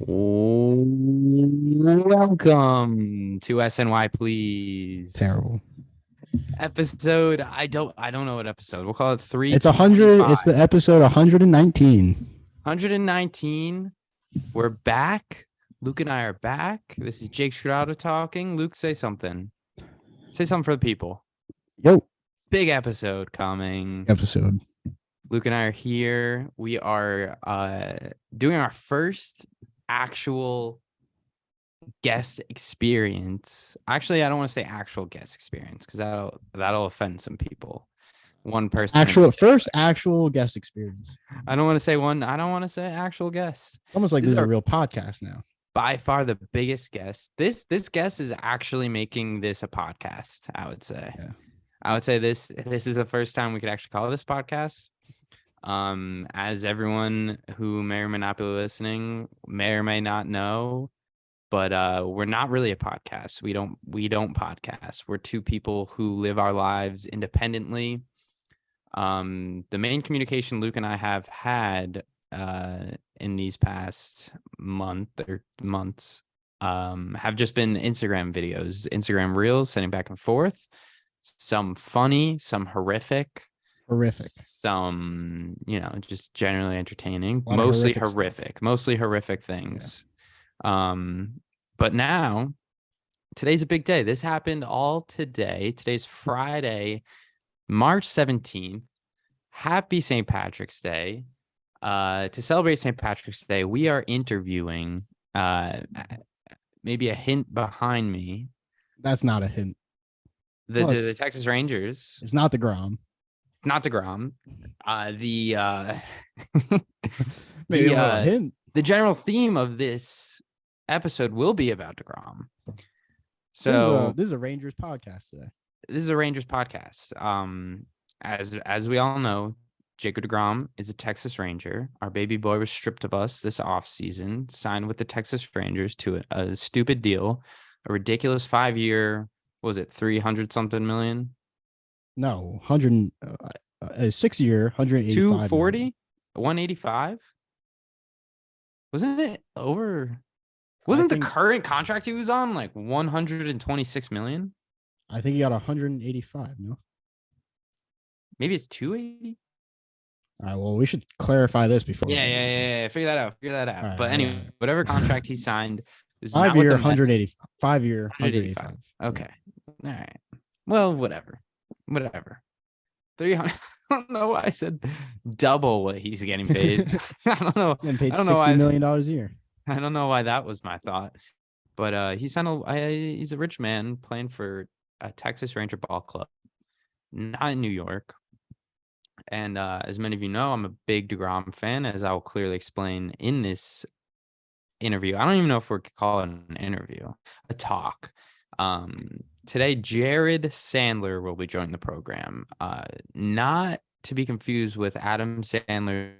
Welcome to SNY Please. Terrible. Episode I don't know what episode. We'll call it It's 100. It's 325. the episode 119. 119. We're back. Luke and I are back. This is Jake Scrotto talking. Luke, say something. Say something for the people. Yo, Big episode coming. episode. Luke and I are here. We are doing our first actual guest experience. Actually, I don't want to say actual guest experience because that'll offend some people. One person. Actual guest experience. I don't want to say one. I don't want to say actual guest. Almost like this is a real podcast now. By far the biggest guest. This guest is actually making this a podcast. I would say. Yeah. I would say this is the first time we could actually call this podcast. As everyone who may or may not be listening may or may not know, but we're not really a podcast. We don't podcast. We're two people who live our lives independently. The main communication Luke and I have had in these past months have just been Instagram videos, Instagram reels, sending back and forth. Some funny, some horrific, some just generally entertaining, mostly horrific things. Yeah. But now today's a big day. This happened all today. Today's Friday, March 17th. Happy St. Patrick's Day. To celebrate St. Patrick's Day, we are interviewing maybe a hint behind me. That's not a hint. The Texas Rangers. It's not the Grom. Not the Grom. Maybe a little hint. The general theme of this episode will be about DeGrom. So this is a Rangers podcast today. This is a Rangers podcast. As we all know, Jacob DeGrom is a Texas Ranger. Our baby boy was stripped of us this offseason, signed with the Texas Rangers to a stupid deal, a ridiculous 5-year. What was it 300-something million? No, 100. 6-year, 185. 240, 185. Wasn't it over? Wasn't the current contract he was on like 126 million? I think he got 185. No, maybe it's 280. All right. Well, we should clarify this before. Yeah. Figure that out. Right, but anyway, whatever contract he signed is 5-year, 180. 5-year, 185. Okay. All right. Well, whatever. 300. I don't know why I said double what he's getting paid. I don't know. He's getting paid $60 million a year. I don't know why that was my thought, but he's a rich man playing for a Texas Ranger ball club, not in New York. And as many of you know, I'm a big DeGrom fan, as I will clearly explain in this interview. I don't even know if we could call it an interview, a talk. Today, Jared Sandler will be joining the program. Not to be confused with Adam Sandler.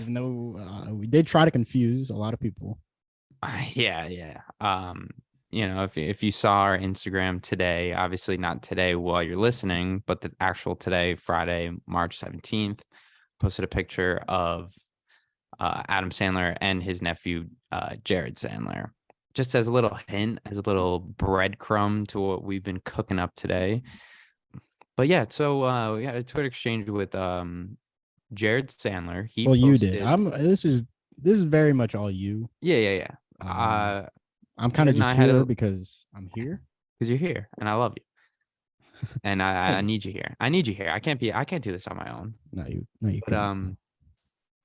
No, we did try to confuse a lot of people. Yeah. If you saw our Instagram today, obviously not today while you're listening, but the actual today, Friday, March 17th, posted a picture of Adam Sandler and his nephew, Jared Sandler. Just as a little hint, as a little breadcrumb to what we've been cooking up today. But yeah, so we had a Twitter exchange with Jared Sandler. You did. This is very much all you. Yeah. I'm kind of just here because I'm here. Because you're here, and I love you, and I need you here. I need you here. I can't do this on my own. No, you can't.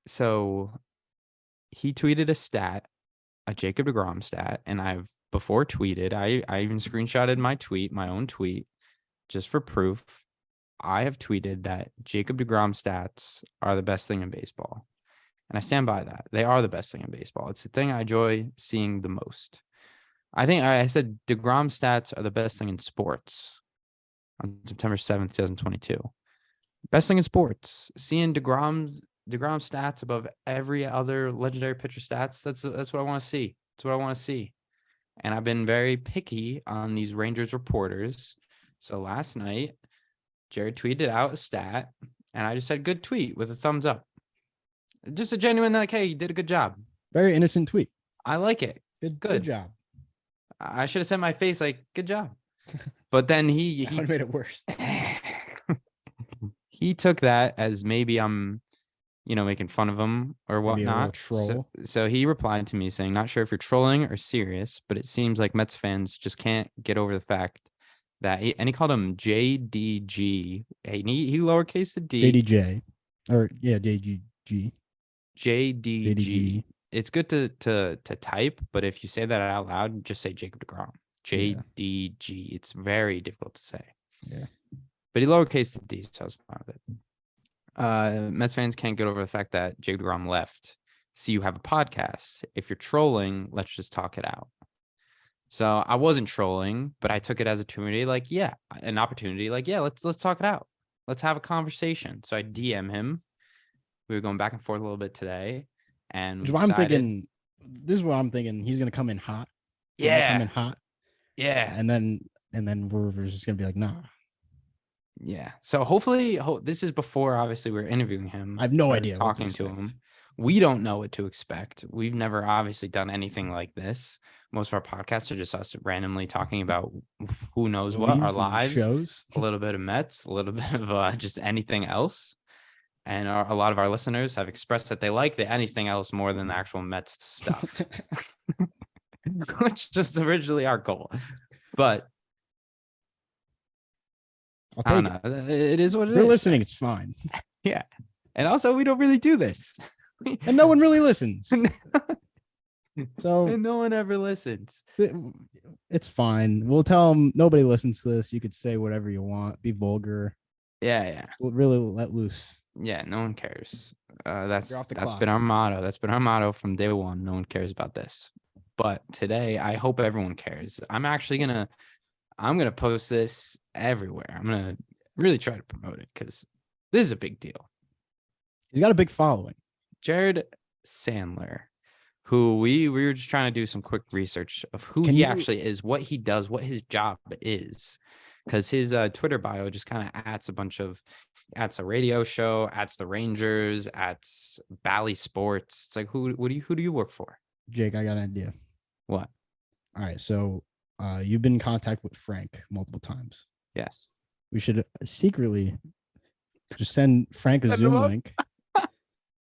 So he tweeted a stat, a Jacob DeGrom stat, and I've before tweeted. I even screenshotted my own tweet, just for proof. I have tweeted that Jacob DeGrom stats are the best thing in baseball, and I stand by that. They are the best thing in baseball. It's the thing I enjoy seeing the most. I think I said DeGrom stats are the best thing in sports on September 7th, 2022. Best thing in sports. Seeing DeGrom stats above every other legendary pitcher stats. That's what I want to see. That's what I want to see. And I've been very picky on these Rangers reporters. So last night, Jared tweeted out a stat, and I just said, good tweet with a thumbs up. Just a genuine, like, hey, you did a good job. Very innocent tweet. I like it. Good job. I should have sent my face like, good job. But then he made it worse. He took that as maybe I'm, making fun of him or whatnot. Troll. So he replied to me saying, not sure if you're trolling or serious, but it seems like Mets fans just can't get over the fact that he called him JDG. He lowercase the D. JDJ. Or yeah, JGG. JDG. It's good to type, but if you say that out loud, just say Jacob deGrom. JDG. It's very difficult to say. Yeah. But he lowercase the D, so I was fine with it. Mets fans can't get over the fact that Jacob deGrom left. So you have a podcast. If you're trolling, let's just talk it out. So I wasn't trolling, but I took it as an opportunity. Let's talk it out. Let's have a conversation. So I DM him. We were going back and forth a little bit today. And this is what I'm thinking. He's gonna come in hot. Yeah. Come in hot. Yeah. And then we're just gonna be like, nah. Yeah. So hopefully this is before obviously we're interviewing him. I have no idea. Talking to him. We don't know what to expect. We've never obviously done anything like this. Most of our podcasts are just us randomly talking about who knows what, our lives, shows, a little bit of Mets, a little bit of just anything else. And a lot of our listeners have expressed that they like the anything else more than the actual Mets stuff, which was originally our goal. But I don't know. It is what it is. If you're listening, it's fine. Yeah. And also, we don't really do this. And no one really listens. So and no one ever listens. It's fine. We'll tell them nobody listens to this. You could say whatever you want. Be vulgar. Yeah. Really let loose. Yeah, no one cares. That's clock. Been our motto. That's been our motto from day one. No one cares about this. But today, I hope everyone cares. I'm gonna post this everywhere. I'm gonna really try to promote it because this is a big deal. He's got a big following. Jared Sandler, who we were just trying to do some quick research of who he actually is, what he does, what his job is, because his Twitter bio just kind of adds a radio show, adds the Rangers, adds Bally Sports. It's like who do you work for? Jake, I got an idea. What? All right, so you've been in contact with Frank multiple times. Yes. We should secretly just send Frank a Zoom link.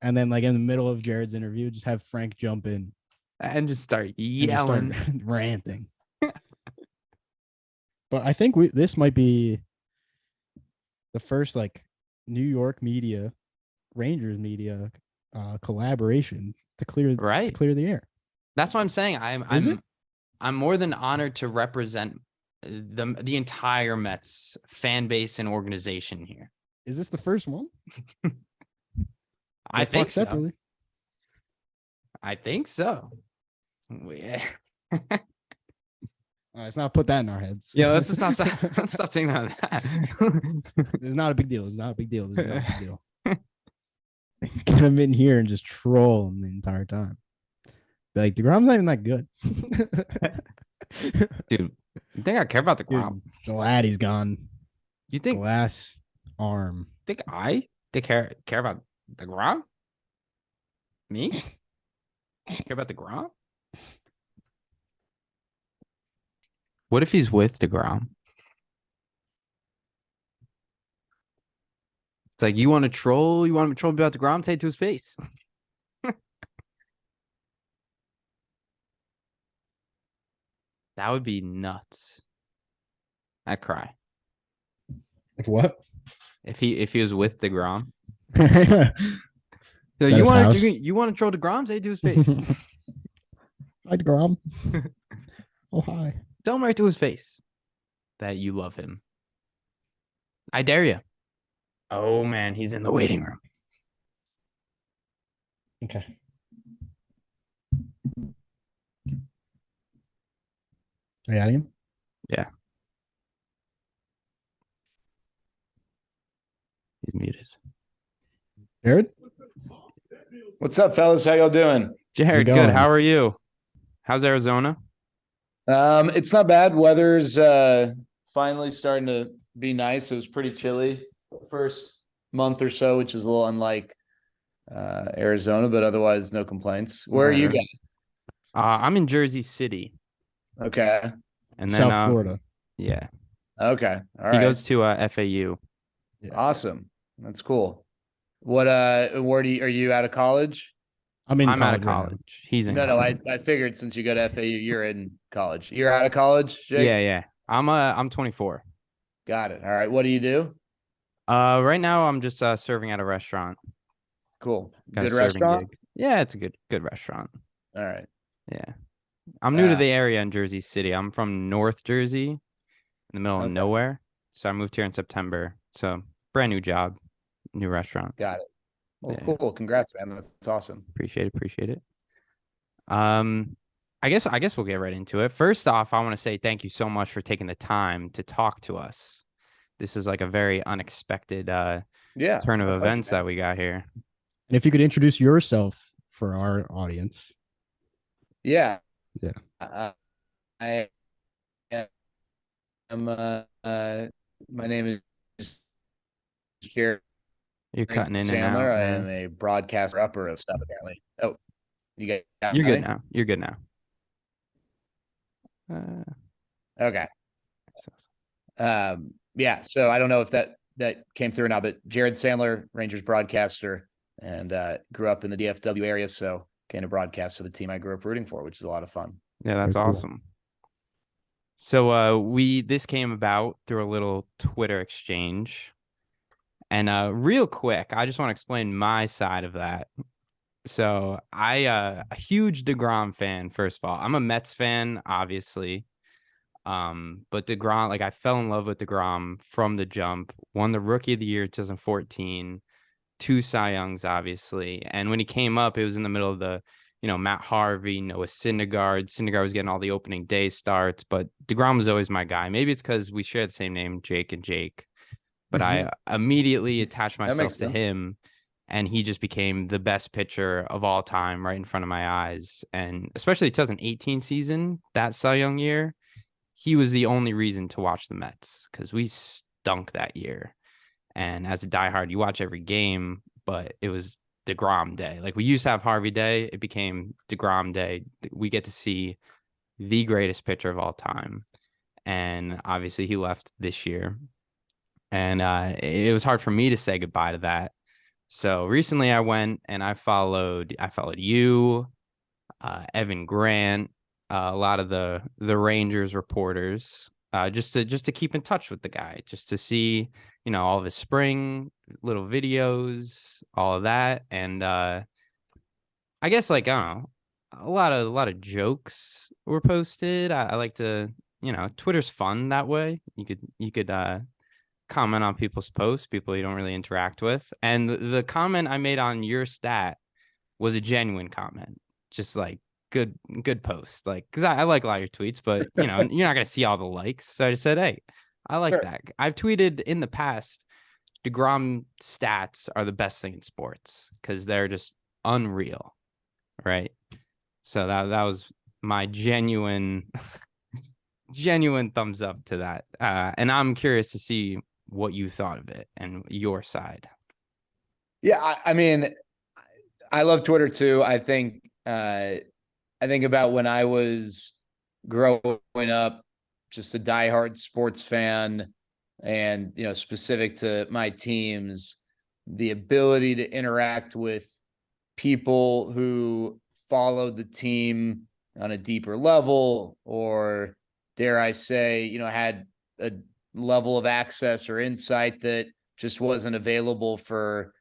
And then, like in the middle of Jared's interview, just have Frank jump in and just start yelling, ranting. But I think this might be the first New York media, Rangers media collaboration to clear the air. That's what I'm saying. I'm more than honored to represent the entire Mets fan base and organization here. Is this the first one? I think so. I think so. Yeah. Let's not put that in our heads. Yeah, let's just not stop saying that. It's not a big deal. It's not a big deal. Get him in here and just troll him the entire time. Like, DeGrom's not even that good. Dude, you think I care about DeGrom? Glad he's gone. You think glass arm? Think I care about DeGrom? Me? Care about DeGrom? What if he's with DeGrom? It's like, you want to troll? You want him to troll about DeGrom? Say it to his face. That would be nuts. I'd cry. Like what? If he was with DeGrom. So you want to troll DeGrom? Say it to his face. Hi, DeGrom. Oh, hi. Tell him right to his face that you love him. I dare you. Oh, man, he's in the waiting room. Okay. Are you adding him? Yeah. He's muted. Jared? What's up, fellas? How y'all doing? Jared, good. How are you? How's Arizona? It's not bad. Weather's finally starting to be nice. It was pretty chilly first month or so, which is a little unlike Arizona, but otherwise no complaints. Where are you guys? I'm in Jersey City. Okay. And then South Florida. Yeah. Okay. All He right. goes to FAU. Yeah. Awesome. That's cool. What where are you out of college? I'm in out college of right now. college. He's in No, college. I figured since you go to FAU, you're in college. You're out of college, Jake? Yeah. I'm 24. Got it. All right. What do you do? Right now I'm just serving at a restaurant. Cool. Got a Good serving restaurant? gig. Yeah, it's a good restaurant. All right. Yeah. I'm new to the area in Jersey City. I'm from North Jersey, in the middle of nowhere. So I moved here in September. So brand new job, new restaurant. Got it. Well, Yeah. cool. Congrats, man. That's awesome. Appreciate it. I guess we'll get right into it. First off, I want to say thank you so much for taking the time to talk to us. This is like a very unexpected turn of events that we got here. And if you could introduce yourself for our audience. Yeah. Yeah. I am my name is Jared You're cutting in Sandler. and out. I am a broadcaster upper of stuff apparently. Oh, you got You're good now. You're good now. Okay. Yeah, so I don't know if that came through now, but Jared Sandler, Rangers broadcaster, and grew up in the DFW area, so came to broadcast for the team I grew up rooting for, which is a lot of fun. Yeah, that's awesome. So this came about through a little Twitter exchange. And real quick, I just want to explain my side of that. So I a huge DeGrom fan, first of all. I'm a Mets fan, obviously. But DeGrom, like I fell in love with DeGrom from the jump. Won the Rookie of the Year 2014, 2 Cy Youngs, obviously. And when he came up, it was in the middle of the, Matt Harvey, Noah Syndergaard. Syndergaard was getting all the opening day starts, but DeGrom was always my guy. Maybe it's because we share the same name, Jake and Jake. But I immediately attached myself to him, and he just became the best pitcher of all time right in front of my eyes. And especially the 2018 season, that Cy Young year, he was the only reason to watch the Mets because we stunk that year. And as a diehard, you watch every game, but it was DeGrom day. Like we used to have Harvey day. It became DeGrom day. We get to see the greatest pitcher of all time. And obviously he left this year. And it was hard for me to say goodbye to that. So recently I went and I followed you, Evan Grant, a lot of the Rangers reporters, just to keep in touch with the guy, just to see, all of his spring little videos, all of that. And I guess like, I don't know, a lot of jokes were posted. I like to, Twitter's fun that way. You could comment on people's posts, people you don't really interact with. And the comment I made on your stat was a genuine comment, just like good post. Like, because I like a lot of your tweets, but you're not gonna see all the likes. So I just said, hey, I like that. I've tweeted in the past, DeGrom stats are the best thing in sports because they're just unreal, right? So that was my genuine thumbs up to that. And I'm curious to see what you thought of it and your side. Yeah, I mean, I love Twitter too. I think about when I was growing up, just a diehard sports fan, and specific to my teams, the ability to interact with people who followed the team on a deeper level, or dare I say, had a level of access or insight that just wasn't available for,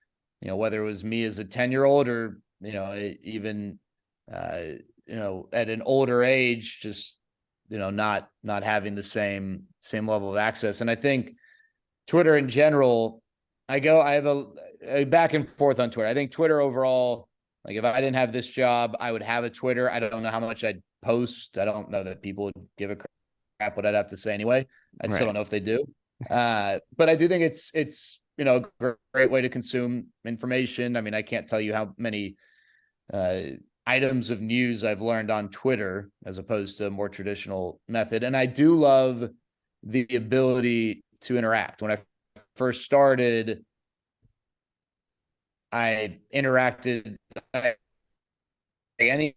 whether it was me as a 10-year-old or, even, at an older age, just, not having the same level of access. And I think Twitter in general, I have a back and forth on Twitter. I think Twitter overall, like if I didn't have this job, I would have a Twitter. I don't know how much I'd post. I don't know that people would give a crap what I'd have to say anyway. I still don't know if they do. But I do think it's a great way to consume information. I mean, I can't tell you how many items of news I've learned on Twitter as opposed to a more traditional method. And I do love the ability to interact. When I first started, I interacted any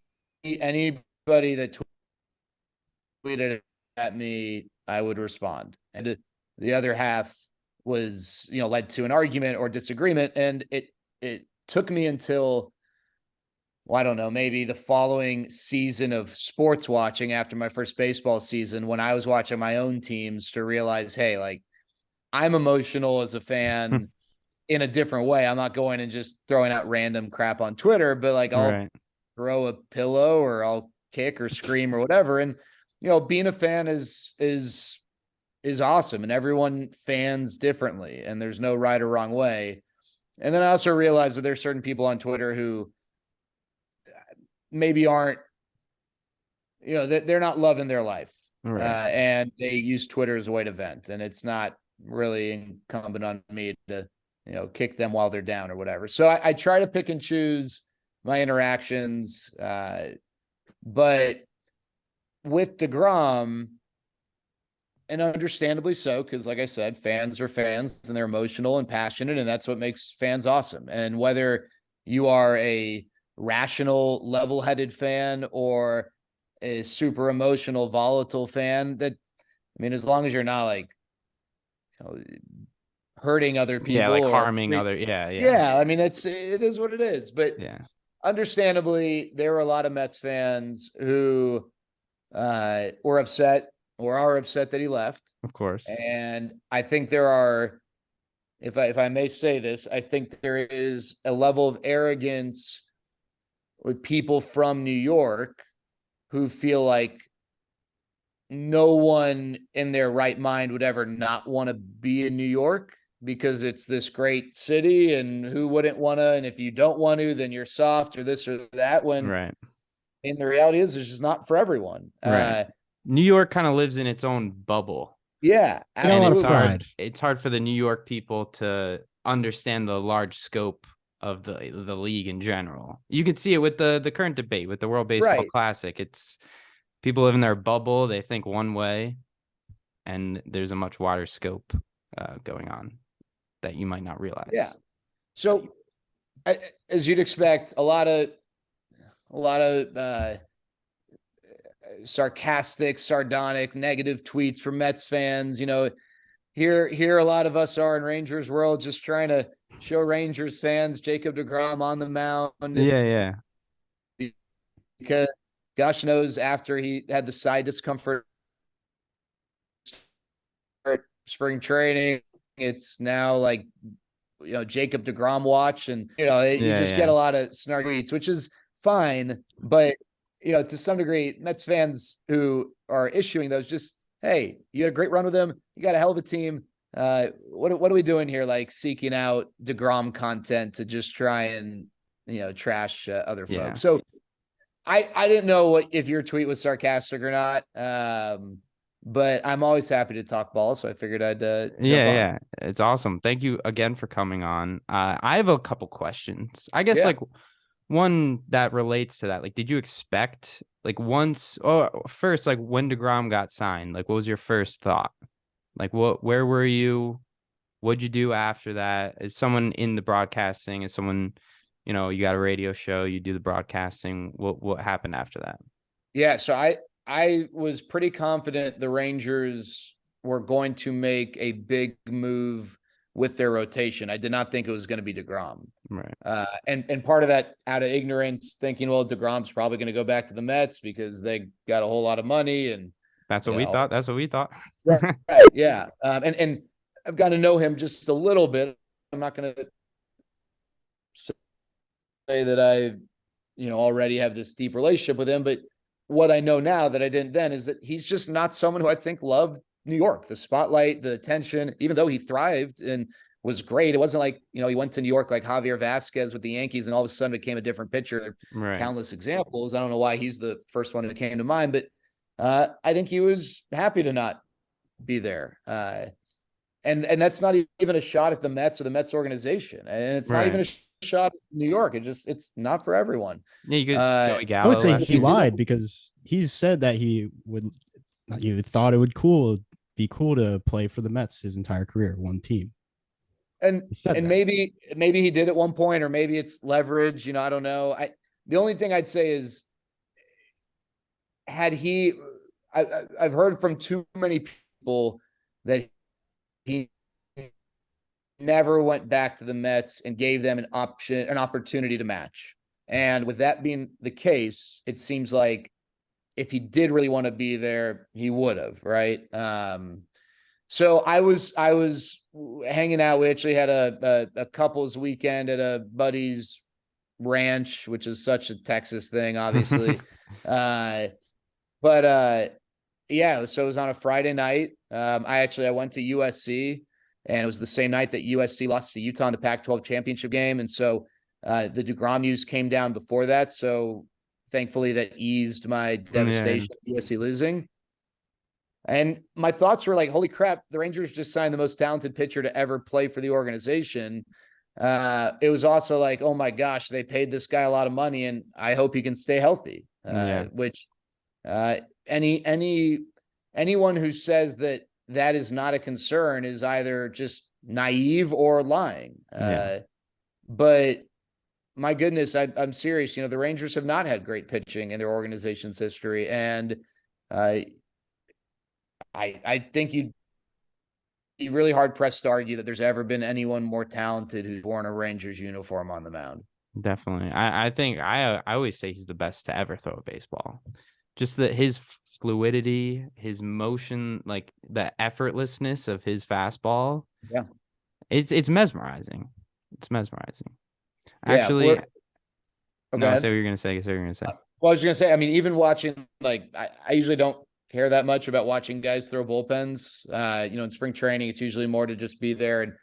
that tweeted at me, I would respond. And the other half was, led to an argument or disagreement. And it took me until, well, I don't know, maybe the following season of sports watching after my first baseball season, when I was watching my own teams, to realize, hey, like, I'm emotional as a fan in a different way. I'm not going and just throwing out random crap on Twitter, but like I'll throw a pillow or I'll kick or scream or whatever. And, being a fan is awesome, and everyone fans differently, and there's no right or wrong way. And then I also realized that there's certain people on Twitter who maybe aren't, they're not loving their life. And they use Twitter as a way to vent, and it's not really incumbent on me to, kick them while they're down or whatever. So I try to pick and choose my interactions. But with DeGrom, and understandably so, because like I said, fans are fans and they're emotional and passionate, and that's what makes fans awesome. And whether you are a rational, level-headed fan or a super emotional, volatile fan, as long as you're not like, hurting other people, like harming other, it is what it is. But understandably, there were a lot of Mets fans who were upset or are upset that he left, of course. And I think there are, if I may say this, I think there is a level of arrogance with people from New York who feel like no one in their right mind would ever not want to be in New York because it's this great city, and who wouldn't want to? And if you don't want to, then you're soft or this or that. When in the reality is, it's just not for everyone. New York kind of lives in its own bubble. Yeah, and it's hard for the New York people to understand the large scope of the league in general. You could see it with the current debate with the World Baseball Classic. It's people live in their bubble. They think one way, and there's a much wider scope going on that you might not realize. Yeah. So, as you'd expect, a lot of sarcastic, sardonic, negative tweets from Mets fans. Here a lot of us are in Rangers world just trying to show Rangers fans Jacob deGrom on the mound. Because gosh knows, after he had the side discomfort spring training, it's now like, Jacob deGrom watch, and you just get a lot of snarky tweets, which is fine. But to some degree, Mets fans who are issuing those, just, hey, you had a great run with him, you got a hell of a team. What are we doing here? Like seeking out DeGrom content to just try and trash other folks. So I didn't know if your tweet was sarcastic or not. But I'm always happy to talk ball, so I figured I'd jump on. It's awesome. Thank you again for coming on. I have a couple questions. I guess like one that relates to that. Like, did you expect first, like when DeGrom got signed, like what was your first thought? Like where were you? What'd you do after that? As someone in the broadcasting, as someone, you got a radio show, you do the broadcasting. What happened after that? Yeah, so I was pretty confident the Rangers were going to make a big move with their rotation. I did not think it was going to be DeGrom. And part of that out of ignorance, thinking, well, DeGrom's probably going to go back to the Mets because they got a whole lot of money. And that's what we thought. That's what we thought. Right. Yeah. And I've got to know him just a little bit. I'm not going to say that I, already have this deep relationship with him, but what I know now that I didn't then is that he's just not someone who I think loved New York, the spotlight, the attention, even though he thrived and was great. It wasn't like, he went to New York like Javier Vasquez with the Yankees and all of a sudden became a different pitcher. Countless examples. I don't know why he's the first one that came to mind, but I think he was happy to not be there. And that's not even a shot at the Mets or the Mets organization. And it's not even a shot at New York. It's not for everyone. Yeah, you could. I would say he lied because he said that he thought it would be cool to play for the Mets his entire career, one team. And maybe he did at one point, or maybe it's leverage. I don't know. The only thing I'd say is I've heard from too many people that he never went back to the Mets and gave them an opportunity to match. And with that being the case, it seems like if he did really want to be there, he would have, right? So I was hanging out. We actually had a couples weekend at a buddy's ranch, which is such a Texas thing, obviously. Yeah, so it was on a Friday night. I went to USC, and it was the same night that USC lost to Utah in the Pac-12 championship game. And so the DeGrom news came down before that. So thankfully that eased my devastation of USC losing. And my thoughts were like, holy crap, the Rangers just signed the most talented pitcher to ever play for the organization. It was also like, oh my gosh, they paid this guy a lot of money, and I hope he can stay healthy. Which anyone who says that is not a concern is either just naive or lying. But my goodness, I'm serious. The Rangers have not had great pitching in their organization's history, and I think you'd be really hard pressed to argue that there's ever been anyone more talented who's worn a Rangers uniform on the mound. Definitely. I think I always say he's the best to ever throw a baseball. Just that his fluidity, his motion, like the effortlessness of his fastball. Yeah. It's mesmerizing. It's mesmerizing. Actually, say what you're gonna say. Well, I was gonna say, I mean, even watching, like, I usually don't care that much about watching guys throw bullpens. In spring training, it's usually more to just be there and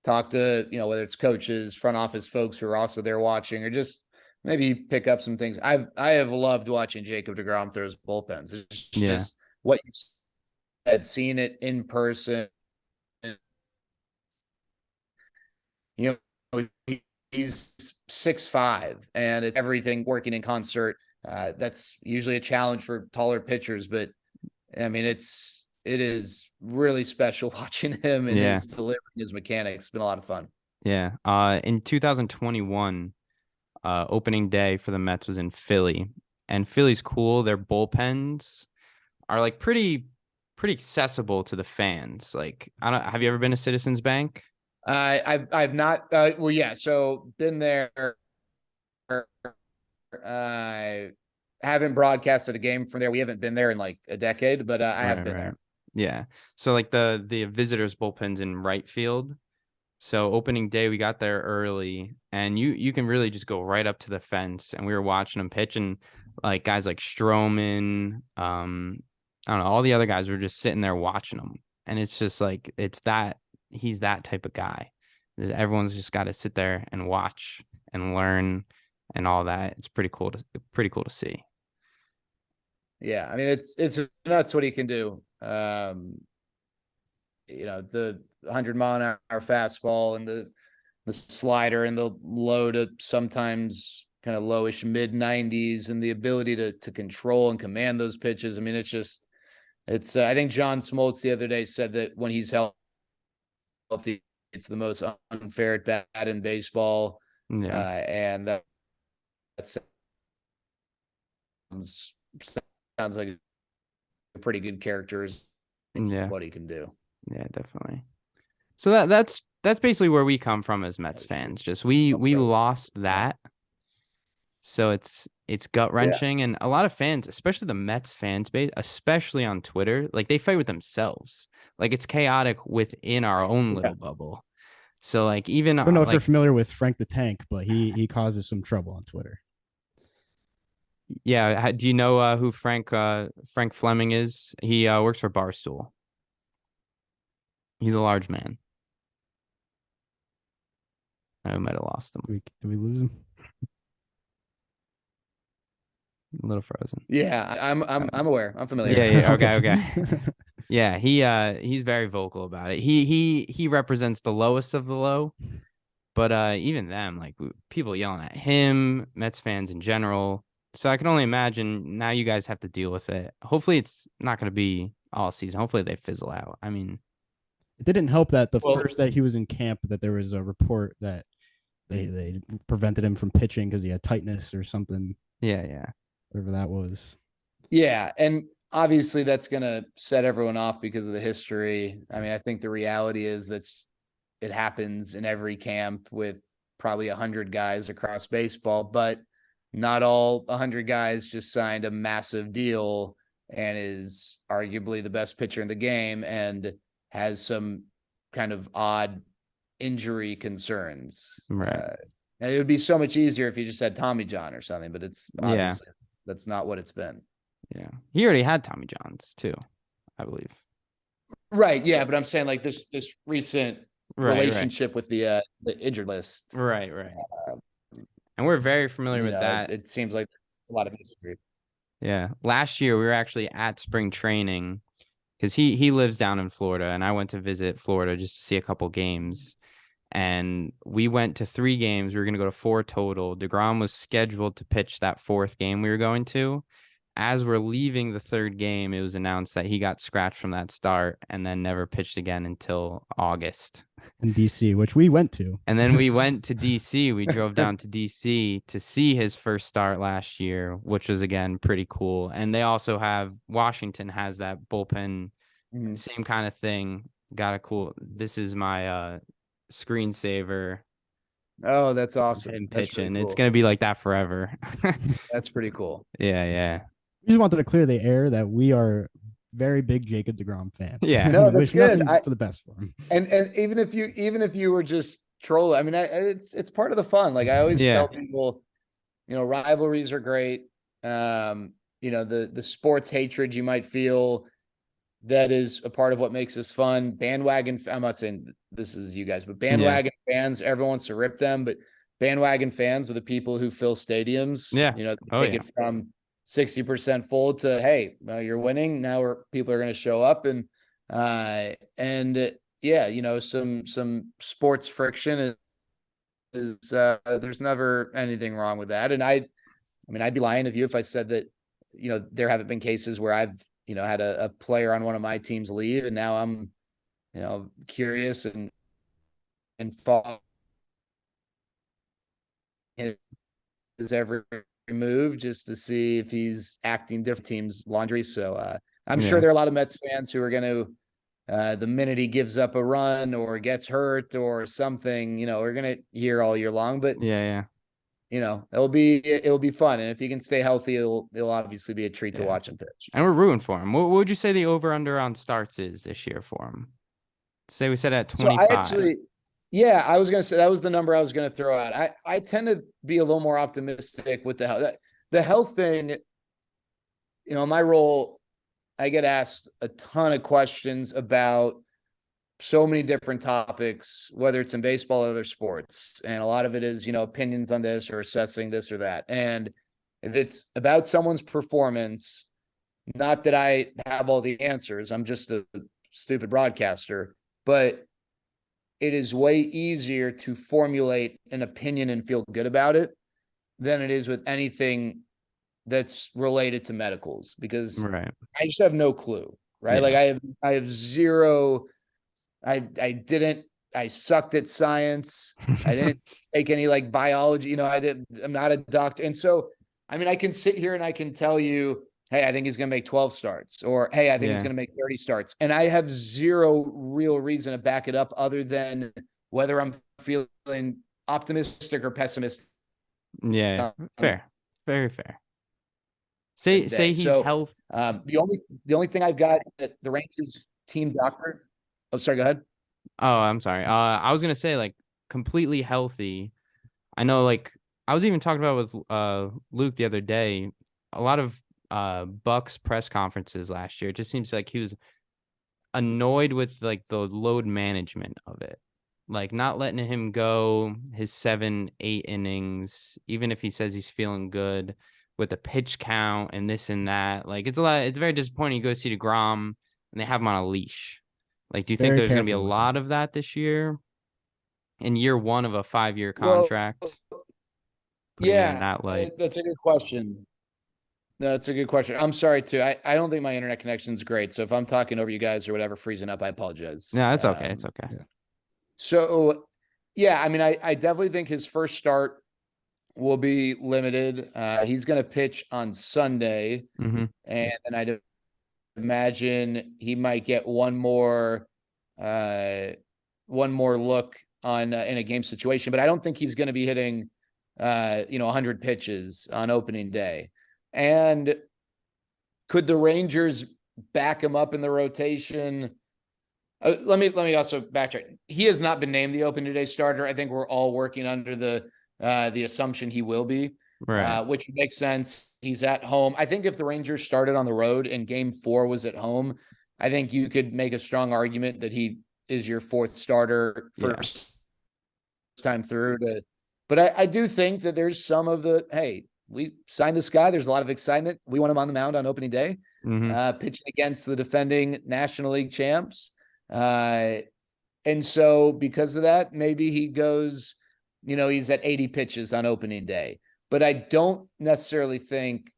talk to, whether it's coaches, front office folks who are also there watching, or just maybe pick up some things. I have loved watching Jacob deGrom throw his bullpens. It's just what you had seen it in person. He's 6'5", and it's everything working in concert. That's usually a challenge for taller pitchers, but I mean, it is really special watching him and his delivery, his mechanics. It's been a lot of fun. Yeah. In 2021, opening day for the Mets was in Philly, and Philly's cool. Their bullpens are like pretty accessible to the fans. Like, have you ever been to Citizens Bank? I've not. So been there. I haven't broadcasted a game from there. We haven't been there in like a decade, but I have been there. Yeah. So like the visitors bullpens in right field. So opening day, we got there early, and you can really just go right up to the fence, and we were watching them pitch, and like guys like Stroman, I don't know, all the other guys were just sitting there watching them, and it's just like he's that type of guy. Everyone's just got to sit there and watch and learn and all that. It's pretty cool to see. Yeah, I mean, it's nuts what he can do. The 100-mile-an-hour fastball and the slider and the low to sometimes kind of lowish mid-90s, and the ability to control and command those pitches. I mean, it's I think John Smoltz the other day said that when he's healthy, it's the most unfair at bat in baseball. And that sounds like a pretty good character. What he can do. Yeah, definitely. So that's basically where we come from as Mets fans. Just we lost that. So it's gut wrenching, and a lot of fans, especially the Mets fans base, especially on Twitter, like they fight with themselves. Like it's chaotic within our own little bubble. So like even I don't know if you're familiar with Frank the Tank, but he causes some trouble on Twitter. Yeah, do you know who Frank Fleming is? He works for Barstool. He's a large man. I might have lost him. Did we lose him? A little frozen. Yeah, I'm aware. I'm familiar. Yeah. Okay. Yeah, he's very vocal about it. He represents the lowest of the low, but even them, like people yelling at him, Mets fans in general. So I can only imagine now you guys have to deal with it. Hopefully it's not going to be all season. Hopefully they fizzle out. I mean, it didn't help that first that he was in camp, that there was a report that they prevented him from pitching because he had tightness or something. Yeah. Whatever that was. Yeah, and obviously that's going to set everyone off because of the history. I mean, I think the reality is it happens in every camp with probably 100 guys across baseball, but not all 100 guys just signed a massive deal and is arguably the best pitcher in the game and has some kind of odd injury concerns. Right. And it would be so much easier if you just had Tommy John or something, but it's obviously that's not what it's been. Yeah. He already had Tommy Johns too, I believe. Right. Yeah. But I'm saying like this recent relationship with the injured list. Right. And we're very familiar with that. It seems like a lot of history. Yeah. Last year we were actually at spring training because he lives down in Florida and I went to visit Florida just to see a couple games. And we went to 3 games. We were going to go to 4 total. DeGrom was scheduled to pitch that 4th game we were going to. As we're leaving the 3rd game, it was announced that he got scratched from that start and then never pitched again until August. In DC, which we went to. And then we went to DC. We drove down to DC to see his first start last year, which was, again, pretty cool. And they also have Washington has that bullpen, same kind of thing. Got a cool. This is my screensaver. Oh, that's awesome. And pitching. Cool. It's going to be like that forever. That's pretty cool. Yeah. We just wanted to clear the air that we are very big Jacob DeGrom fans. Yeah, no, that's good. For the best for him. And even if you were just trolling, I mean, it's part of the fun. Like I always tell people, rivalries are great. The sports hatred you might feel, that is a part of what makes this fun. Bandwagon. I'm not saying this is you guys, but bandwagon fans, everyone wants to rip them, but bandwagon fans are the people who fill stadiums. Yeah. Take it from 60% full to, hey, you're winning. Now people are going to show up and some sports friction is there's never anything wrong with that. And I'd be lying to you if I said that, there haven't been cases where I've, had a player on one of my teams leave and now I'm, curious and follow his every move just to see if he's acting different teams' laundry. So I'm sure there are a lot of Mets fans who are going to, the minute he gives up a run or gets hurt or something, we're going to hear all year long. But it'll be fun, and if he can stay healthy, it'll obviously be a treat to watch him pitch. And we're rooting for him. What would you say the over under on starts is this year for him? Say we said at 25. So I was going to say that was the number I was going to throw out. I tend to be a little more optimistic with the health thing. My role, I get asked a ton of questions about so many different topics, whether it's in baseball or other sports. And a lot of it is, opinions on this or assessing this or that. And if it's about someone's performance, not that I have all the answers, I'm just a stupid broadcaster, but it is way easier to formulate an opinion and feel good about it than it is with anything that's related to medicals, because I just have no clue, right? Yeah. Like I have zero, I sucked at science. I didn't take any like biology, I'm not a doctor. And so, I can sit here and I can tell you, hey, I think he's going to make 12 starts, or, hey, I think he's going to make 30 starts. And I have zero real reason to back it up other than whether I'm feeling optimistic or pessimistic. Yeah. Fair. Very fair. Say he's healthy. The only thing I've got that the Rangers team doctor. Oh, sorry. Go ahead. Oh, I'm sorry. I was going to say like completely healthy. I know, like I was even talking about with Luke the other day, a lot of Bucks press conferences last year. It just seems like he was annoyed with like the load management of it, like not letting him go his 7-8 innings, even if he says he's feeling good, with the pitch count and this and that. Like it's very disappointing. You go see DeGrom and they have him on a leash. Like, do you think there's going to be a lot of that this year in year 1 of a 5-year contract? That's a good question. That's a good question. I'm sorry too. I don't think my internet connection is great. So if I'm talking over you guys or whatever, freezing up, I apologize. No, it's okay. It's okay. So, I definitely think his first start will be limited. He's going to pitch on Sunday, Mm-hmm. and then I'd imagine he might get one more look on in a game situation, but I don't think he's going to be hitting 100 pitches on opening day. And could the Rangers back him up in the rotation? Let me also backtrack. He has not been named the opening day starter. I think we're all working under the assumption he will be, Right. which makes sense. He's at home. I think if the Rangers started on the road and Game 4 was at home, I think you could make a strong argument that he is your fourth starter first time through. But I do think that there's some of the, hey, we signed this guy. There's a lot of excitement. We want him on the mound on opening day, pitching against the defending National League champs. And so because of that, maybe he goes, he's at 80 pitches on opening day. But I don't necessarily think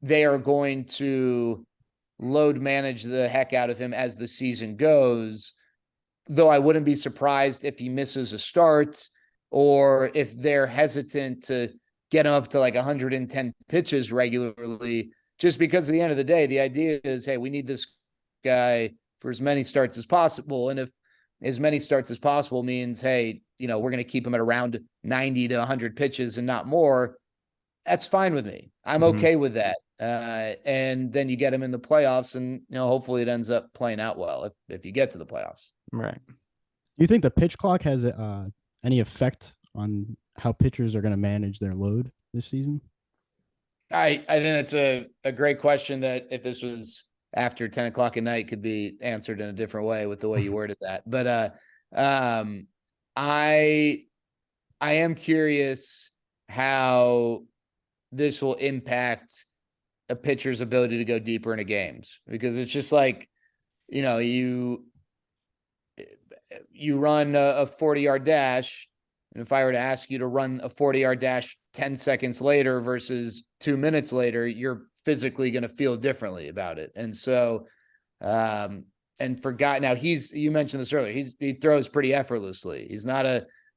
they are going to load manage the heck out of him as the season goes, though I wouldn't be surprised if he misses a start or if they're hesitant to get him up to like 110 pitches regularly, just because at the end of the day, the idea is, hey, we need this guy for as many starts as possible. And if as many starts as possible means, hey, we're going to keep him at around 90 to 100 pitches and not more, that's fine with me. I'm okay with that. And then you get him in the playoffs and, hopefully it ends up playing out well if you get to the playoffs. Right. Do you think the pitch clock has any effect on how pitchers are going to manage their load this season? I think that's a great question that if this was after 10 o'clock at night could be answered in a different way with the way you worded that. But I am curious how this will impact a pitcher's ability to go deeper into games, because it's just like, you run a 40-yard dash. And if I were to ask you to run a 40-yard dash 10 seconds later versus 2 minutes later, you're physically going to feel differently about it. And so, and now you mentioned this earlier, he throws pretty effortlessly. He's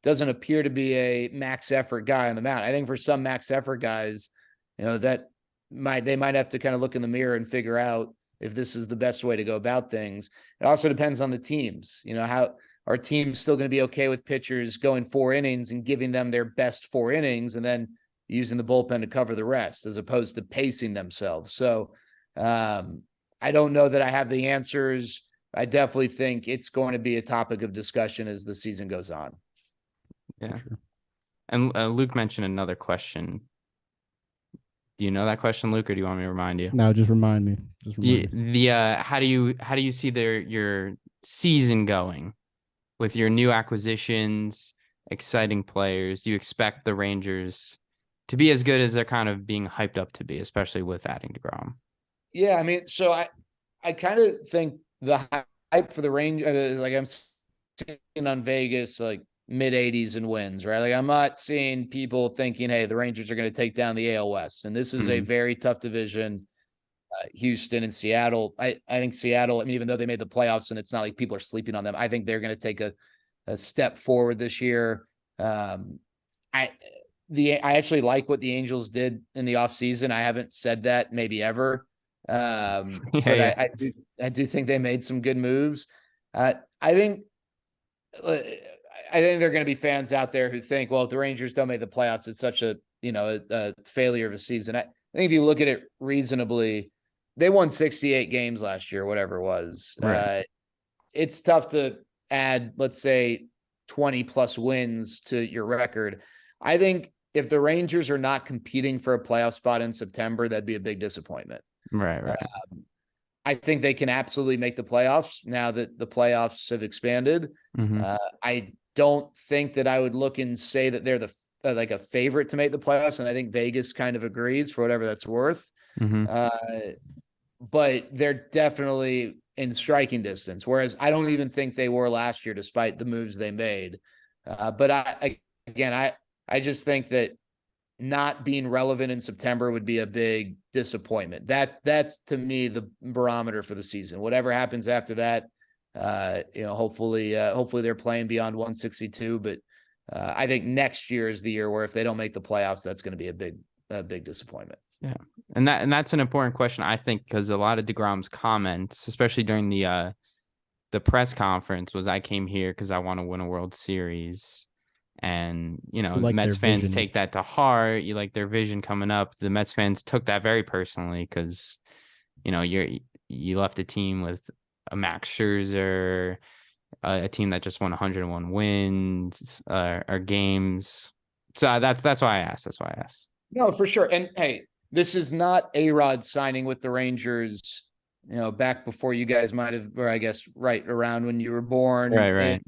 doesn't appear to be a max effort guy on the mound. I think for some max effort guys, they might have to kind of look in the mirror and figure out if this is the best way to go about things. It also depends on the teams. How our team's still going to be okay with pitchers going 4 innings and giving them their best 4 innings and then using the bullpen to cover the rest, as opposed to pacing themselves. So I don't know that I have the answers. I definitely think it's going to be a topic of discussion as the season goes on. Yeah. Sure. And Luke mentioned another question. Do you know that question, Luke, or do you want me to remind you? No, just remind me. How do you see your season going with your new acquisitions, exciting players? Do you expect the Rangers to be as good as they're kind of being hyped up to be, especially with adding DeGrom? Yeah, I mean, so I kind of think the hype for the Rangers, like I'm seeing on Vegas, like mid-80s in wins, right? Like I'm not seeing people thinking, hey, the Rangers are going to take down the AL West. And this is a very tough division. Houston and Seattle. I think Seattle, I mean, even though they made the playoffs and it's not like people are sleeping on them, I think they're going to take a step forward this year. I actually like what the Angels did in the offseason. I haven't said that maybe ever. But I do think they made some good moves. I think there are going to be fans out there who think, well, if the Rangers don't make the playoffs, it's such a failure of a season. I think if you look at it reasonably, they won 68 games last year, whatever it was. Right. It's tough to add, let's say, 20 plus wins to your record. I think if the Rangers are not competing for a playoff spot in September, that'd be a big disappointment. Right. I think they can absolutely make the playoffs now that the playoffs have expanded. I don't think that I would look and say that they're like a favorite to make the playoffs. And I think Vegas kind of agrees for whatever that's worth. But they're definitely in striking distance, whereas I don't even think they were last year, despite the moves they made. But I just think that not being relevant in September would be a big disappointment. That's to me the barometer for the season. Whatever happens after that, hopefully they're playing beyond 162. But I think next year is the year where if they don't make the playoffs, that's going to be a big disappointment. Yeah. And that's an important question, I think, because a lot of DeGrom's comments, especially during the press conference, was I came here because I want to win a World Series. And, like Mets fans vision. take that to heart. You like their vision coming up. The Mets fans took that very personally because, you left a team with a Max Scherzer, a team that just won 101 wins or games. So that's why I asked. That's why I asked. No, for sure. And hey, this is not A-Rod signing with the Rangers, back before you guys might have, or I guess right around when you were born. Right.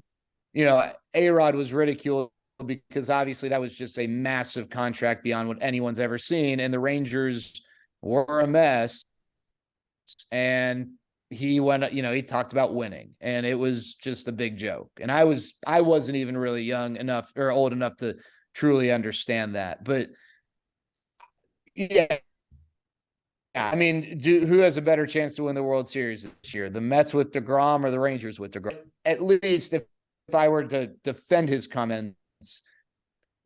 And, A-Rod was ridiculed because obviously that was just a massive contract beyond what anyone's ever seen. And the Rangers were a mess. And he went, he talked about winning, and it was just a big joke. And I wasn't even really young enough or old enough to truly understand that. But yeah, I mean, who has a better chance to win the World Series this year? The Mets with DeGrom or the Rangers with DeGrom? At least if I were to defend his comments,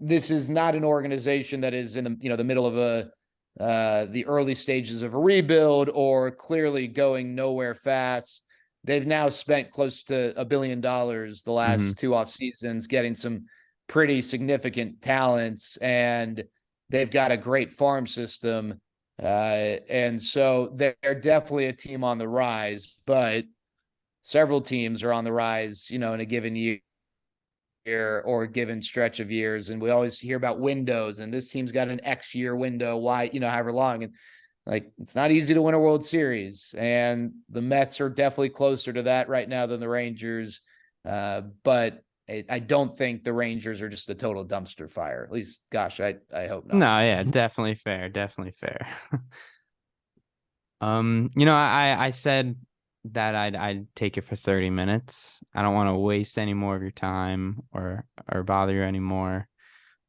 this is not an organization that is in the middle of the early stages of a rebuild or clearly going nowhere fast. They've now spent close to $1 billion the last 2 off seasons, getting some pretty significant talents, and they've got a great farm system. And so they're definitely a team on the rise, but several teams are on the rise, in a given year or a given stretch of years. And we always hear about windows, and this team's got an X year window, why, however long. And like, it's not easy to win a World Series, and the Mets are definitely closer to that right now than the Rangers. But I don't think the Rangers are just a total dumpster fire. At least, gosh, I hope not. No, yeah, definitely fair. Definitely fair. I said that I'd take it for 30 minutes. I don't want to waste any more of your time or bother you anymore.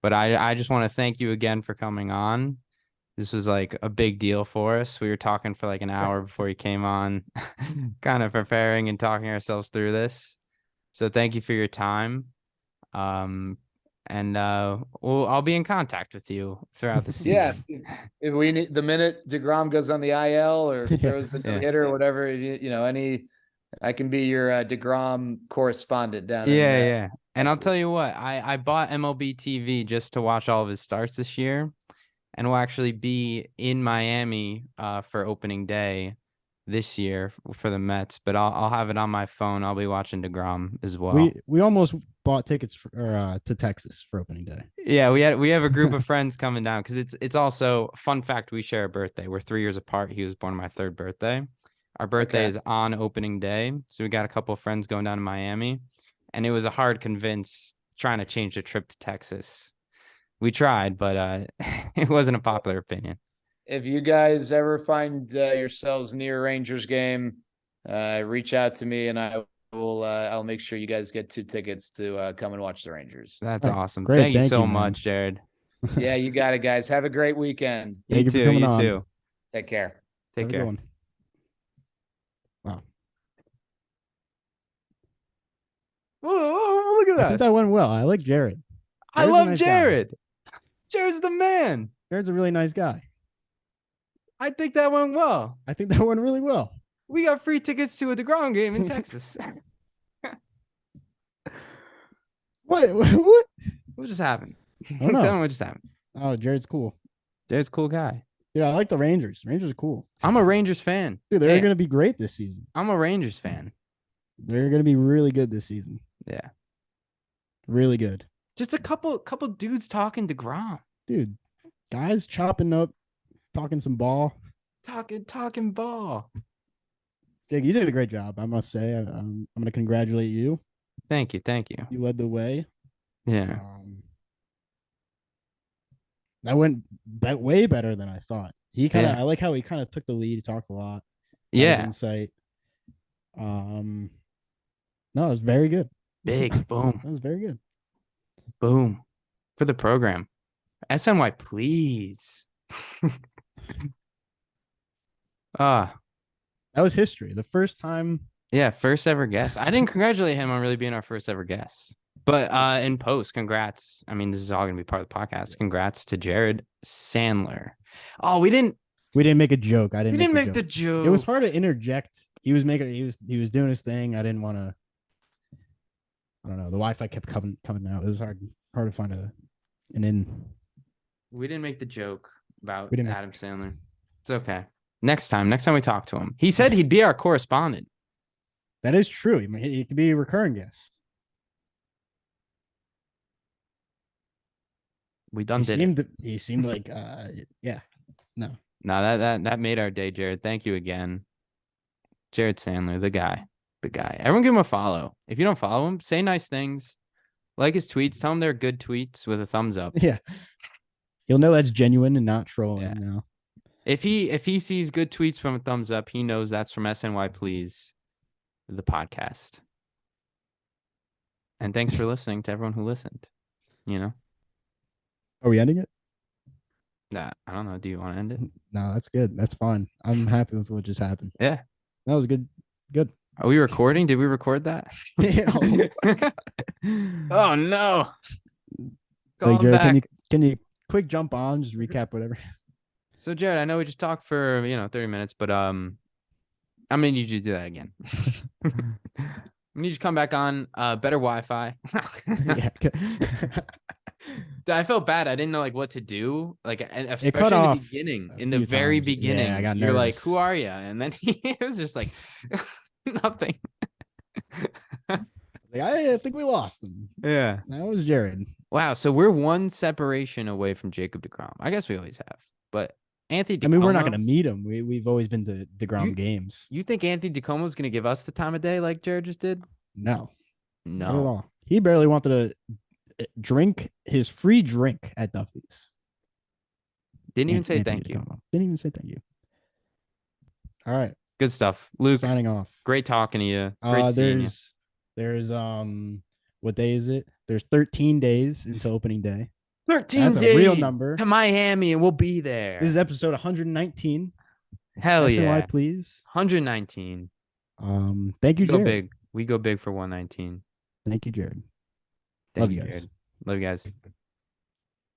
But I just want to thank you again for coming on. This was like a big deal for us. We were talking for like an hour before you came on, kind of preparing and talking ourselves through this. So thank you for your time. And I'll be in contact with you throughout the season. Yeah, if we need, the minute DeGrom goes on the IL or throws the hitter or whatever, I can be your DeGrom correspondent down. Yeah. And I'll tell you what, I bought MLB TV just to watch all of his starts this year, and we'll actually be in Miami for opening day this year for the Mets. But I'll have it on my phone. I'll be watching DeGrom as well. We almost bought tickets to Texas for opening day. Yeah, we have a group of friends coming down because it's also fun fact, we share a birthday. We're 3 years apart. He was born on my 3rd birthday. Our birthday is on opening day, so we got a couple of friends going down to Miami, and it was a hard convince trying to change the trip to Texas. We tried, but it wasn't a popular opinion. If you guys ever find yourselves near a Rangers game, reach out to me, and I'll make sure you guys get 2 tickets to come and watch the Rangers. That's awesome. Great. Thank you so much, Jared. Yeah, you got it, guys. Have a great weekend. Thank you for coming on. Too. Take care. Take care. Wow. Whoa, look at that. I think that went well. I like Jared. I love Jared. Jared's the man. Jared's a really nice guy. I think that went well. I think that went really well. We got free tickets to a DeGrom game in Texas. What? What just happened? I don't know. Tell me what just happened. Oh, Jared's cool. Jared's a cool guy. Dude, I like the Rangers. Rangers are cool. I'm a Rangers fan. Dude, they're going to be great this season. I'm a Rangers fan. They're going to be really good this season. Yeah. Really good. Just a couple dudes talking DeGrom. Dude, guys chopping up, talking some ball. Talking ball. Jake, you did a great job, I must say. I'm going to congratulate you. Thank you. You led the way. Yeah. That went way better than I thought. I like how he kind of took the lead. He talked a lot. Yeah. Insight. No, it was very good. Big boom. That was very good. Boom. For the program. SNY, please. That was history. The first time. Yeah, first ever guest. I didn't congratulate him on really being our first ever guest. But in post, congrats. I mean, this is all gonna be part of the podcast. Congrats to Jared Sandler. Oh, we didn't make a joke. I didn't we didn't make make the joke. It was hard to interject. He was doing his thing. I didn't want to. I don't know. The Wi-Fi kept coming out. It was hard to find an in. We didn't make the joke about Adam Sandler. It's okay. Next time we talk to him. He said he'd be our correspondent. That is true. He could be a recurring guest. We done did it. He seemed like yeah. No, that made our day, Jared. Thank you again. Jared Sandler, the guy. Everyone give him a follow. If you don't follow him, say nice things. Like his tweets. Tell him they're good tweets with a thumbs up. Yeah. He'll know that's genuine and not trolling. Yeah. You know? If he sees good tweets from a thumbs up, he knows that's from SNY Please, the podcast. And thanks for listening to everyone who listened. You know? Are we ending it? Nah, I don't know. Do you want to end it? No, that's good. That's fine. I'm happy with what just happened. Yeah. That was good. Good. Are we recording? Did we record that? Oh no. Like, Jared, can you quick jump on, just recap whatever? So Jared, I know we just talked for 30 minutes, but I'm gonna need you to do that again. We need you to come back on better Wi-Fi. Yeah. I felt bad. I didn't know what to do. Especially It cut in the off beginning. In the very times. beginning. Yeah, I got You're like, nervous. who are you? And then it was just like nothing. I think we lost him. Yeah. That was Jared. Wow. So we're one separation away from Jacob deGrom. I guess we always have. But Anthony DeComo, I mean, we're not going to meet him. We've always been to DeGrom games. You think Anthony DeComo is going to give us the time of day like Jared just did? No. Not at all. He barely wanted to drink his free drink at Duffy's. Didn't even say thank you. Didn't even say thank you. All right. Good stuff. Luke, signing off. Great talking to you. Great seeing you. There's what day is it? There's 13 days until opening day. 13 That's days. A real number. To Miami, and we'll be there. This is episode 119. Hell SNY, yeah. please. 119. Thank you, Jared. Go big. We go big for 119. Thank you, Jared. Love you guys. Love you guys.